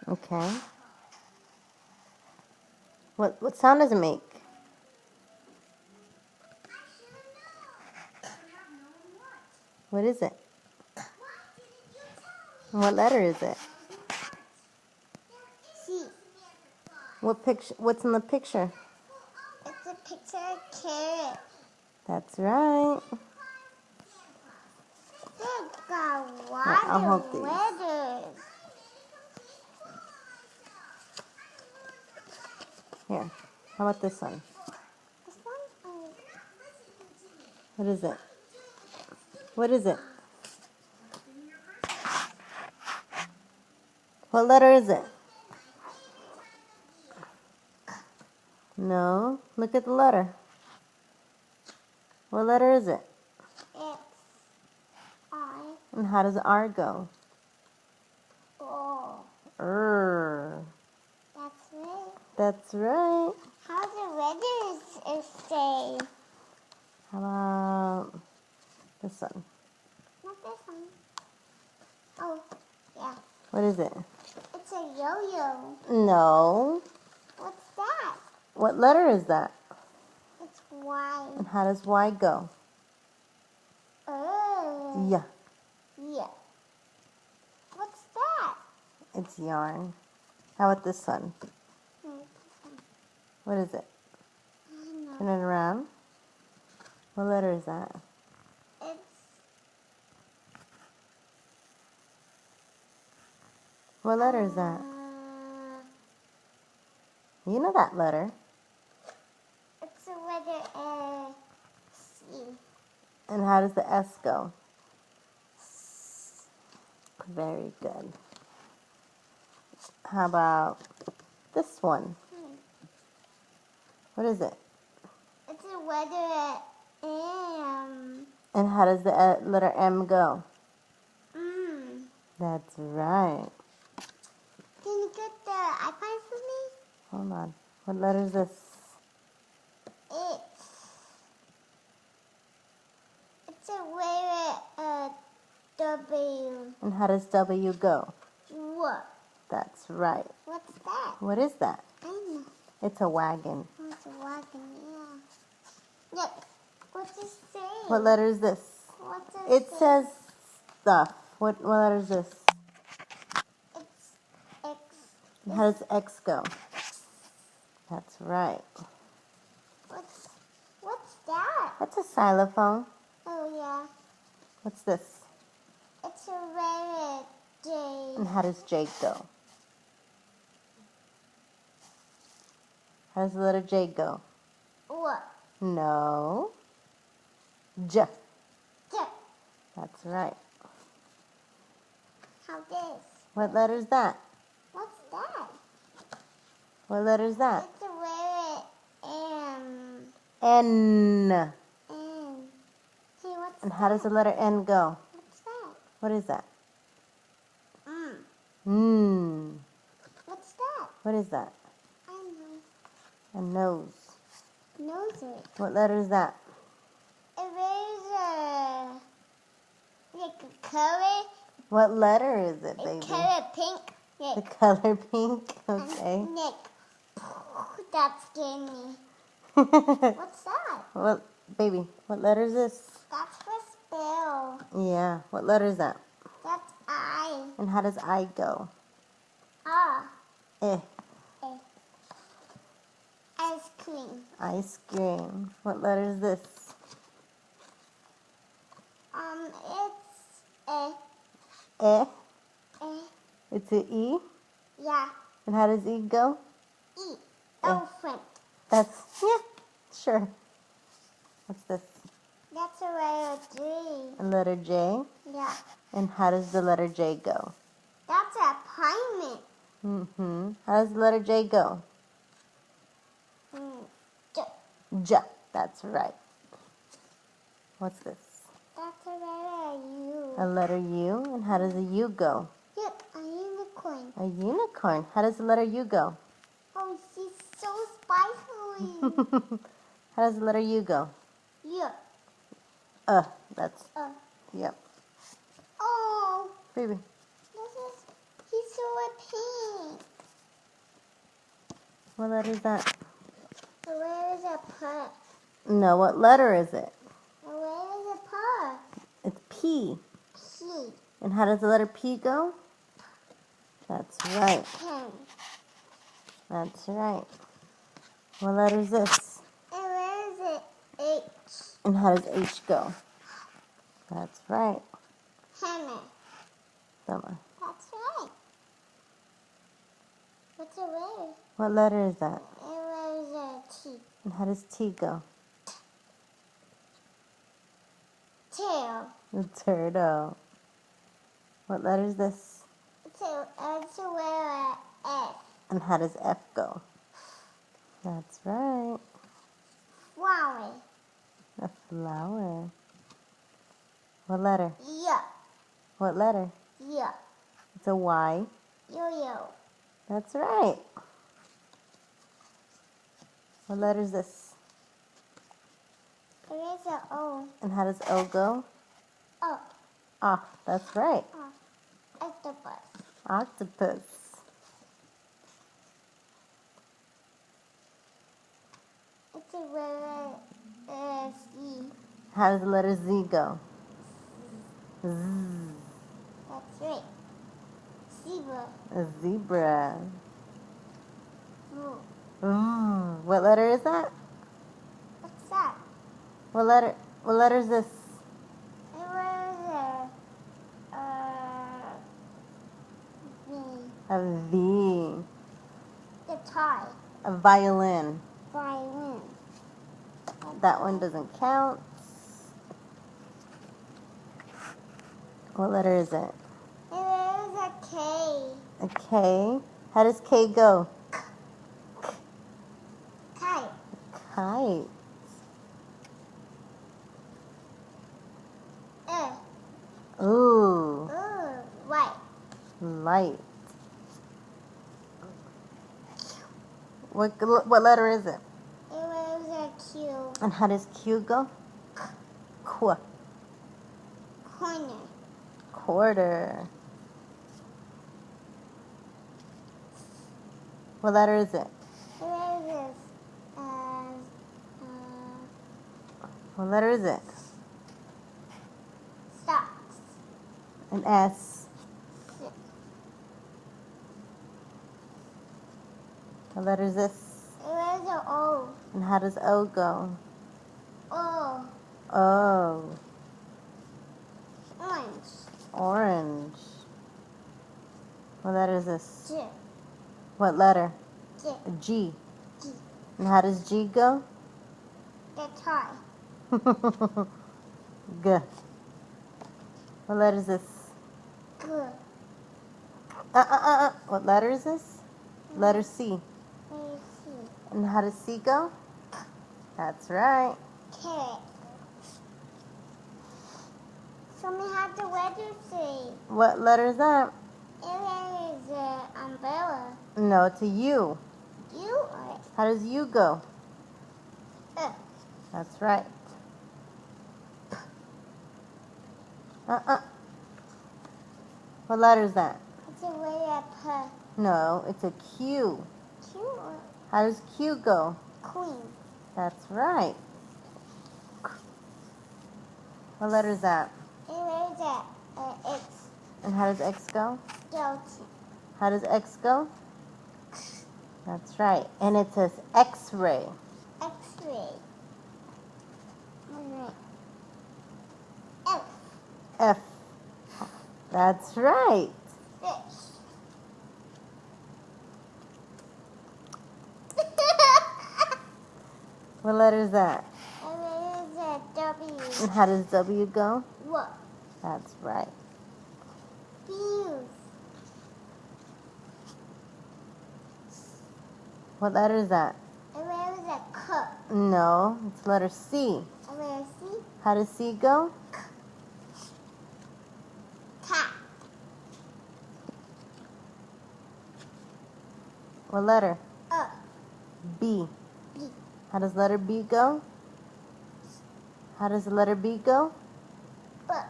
Okay. What sound does it make? What is it? What letter is it? C. What picture? What's in the picture? It's a picture of carrot. That's right. It's got I'll hold water these. letters. Here. How about this one? This one? What is it? What is it? What letter is it? No. Look at the letter. What letter is it? It's I. And how does R go? Oh. That's right. That's right. How the letters say? How about this one? Not this one. Oh, yeah. What is it? It's a yo-yo. No. What's that? What letter is that? It's Y. And how does Y go? Oh. Yeah. Yeah. What's that? It's yarn. How about this one? What is it? I don't know. Turn it around. What letter is that? It's What letter is that? You know that letter. It's a letter C. And how does the S go? Very good. How about this one? What is it? It's a letter M. And how does the letter M go? Mm. That's right. Can you get the iPad for me? Hold on. What letter is this? It's a letter W. And how does W go? What? That's right. What's that? What is that? I don't know. It's a wagon. Oh, it's a wagon, yeah. Look, what's it say? What letter is this? What's It say? says stuff. What letter is this? It's X. And how does X go? That's right. What's that? That's a xylophone. Oh, yeah. What's this? It's a letter J. And how does J go? How does the letter J go? What? No. J. J. That's right. How this? What letter is that? What's that? What letter is that? It's a letter M. N. N. See, what's And that? how does the letter N go? What's that? What is that? Mm. What's that? What is that? I don't know. A nose. Nose it. What letter is that? Eraser. Like a color. What letter is it, A baby? color pink. The Nick. color pink. Okay. Nick. That scared me. What's that? Well, baby, what letter is this? That's for spell. Yeah. What letter is that? That's I. And how does I go? Ah. Eh. Ice cream. Ice cream. What letter is this? It's a. Eh. A. It's a E. Yeah. And how does E go? E. Elephant. That's, yeah, sure. What's this? That's a letter G. A letter J. Yeah. And how does the letter J go? That's a pirate. Mm-hmm. How does the letter J go? J. J. That's right. What's this? That's a letter U. A letter U. And how does the U go? Look, a unicorn. A unicorn. How does the letter U go? Oh, she's so spicy. How does the letter U go? Yeah. That's, yep. Oh, Baby. he's so a pink. What letter is that? Where is a purr? No, what letter is it? Where is a purr? It's P. P. And how does the letter P go? That's right. Pen. That's right. What letter is this? And where is it? H. And how does H go? That's right. Hammer. Summer. That's right. What's a where? What letter is that? And where is a T? And how does T go? Tail. The turtle. What letter is this? It's a where a F. And how does F go? That's right. Flower. A flower. What letter? Yo. What letter? Yo. It's a Y. Yo-yo. That's right. What letter is this? There is a O. And how does O go? Oh. Ah, that's right. Octopus. Octopus. It's a where a C. How does the letter Z go? Z. That's right. Zebra. A zebra. Blue. What letter is that? What's that? What letter is this? And where is a V? A V. Guitar. A violin. Violin. That one doesn't count. What letter is it? And where is a K? A K. How does K go? Kite. Kite. Ooh. Ooh. White. Light. What letter is it? And where is a Q? And how does Q go? Qu. Corner. Quarter. What letter is it? And where is this? What letter is it? Socks. An S. What letter is this? And where is a O? And how does O go? O. O. Orange. Orange. What letter is this? G. What letter? G. A G. G. And how does G go? Guitar. G. What letter is this? G. What letter is this? Letter C. Where is C? And how does C go? That's right. Carrot. Show me how the letter say. What letter is that? And where is the umbrella? No, it's a U. U or How does U go? That's right. What letter is that? It's a way up her. No, it's a Q. Q or How does Q go? queen? That's right. What letter is that? And where is that? X. And how does X go? Skeleton. How does X go? That's right. And it says X-ray. X-ray. Alright. F. F. That's right. Fish. What letter is that? And where is that W? And how does W go? What? That's right. Fuse. What letter is that? And where is that cup? No, it's letter C. And where is C? How does C go? Cat. What letter? B. B. How does letter B go? How does the letter B go? Book.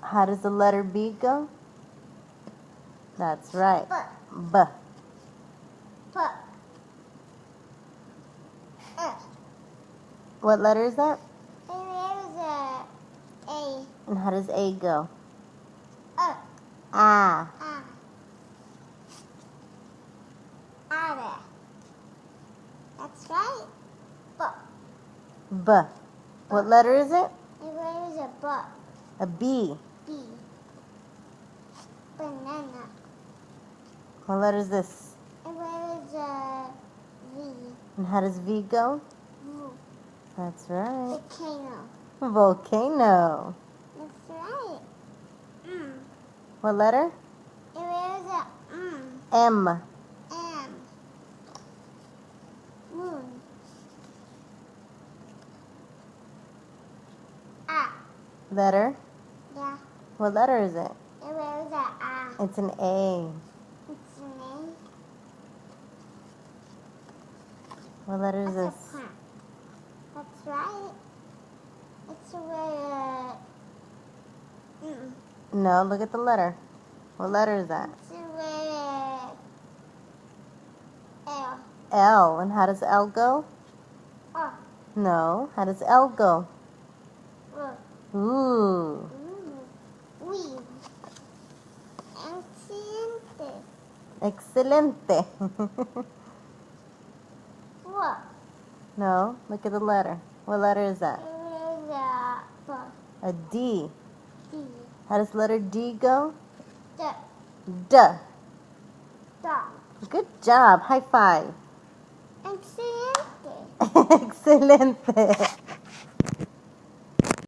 How does the letter B go? That's right. B. P. What letter is that? There's a A. And how does A go? Ah. A. Ada. That's right. B. B. What letter is it? There's a B. A B. B. Banana. What letter is this? There's a V. And how does V go? V. That's right. Volcano. Volcano. That's right. Mm. What letter? There's a M. M. Moon. A. Letter? Yeah. What letter is it? There's a A. It's an A. It's an A. What letter is That's this? a plant. That's right. It's where No, look at the letter. What letter is that? it's where L. L. And how does L go? Oh. No. How does L go? Ooh. Weave. Excelente. Excelente. What? No, look at the letter. What letter is that? There's a B. A D. D. How does letter D go? D. D. Dog. Good job. High five. Excelente. Excelente.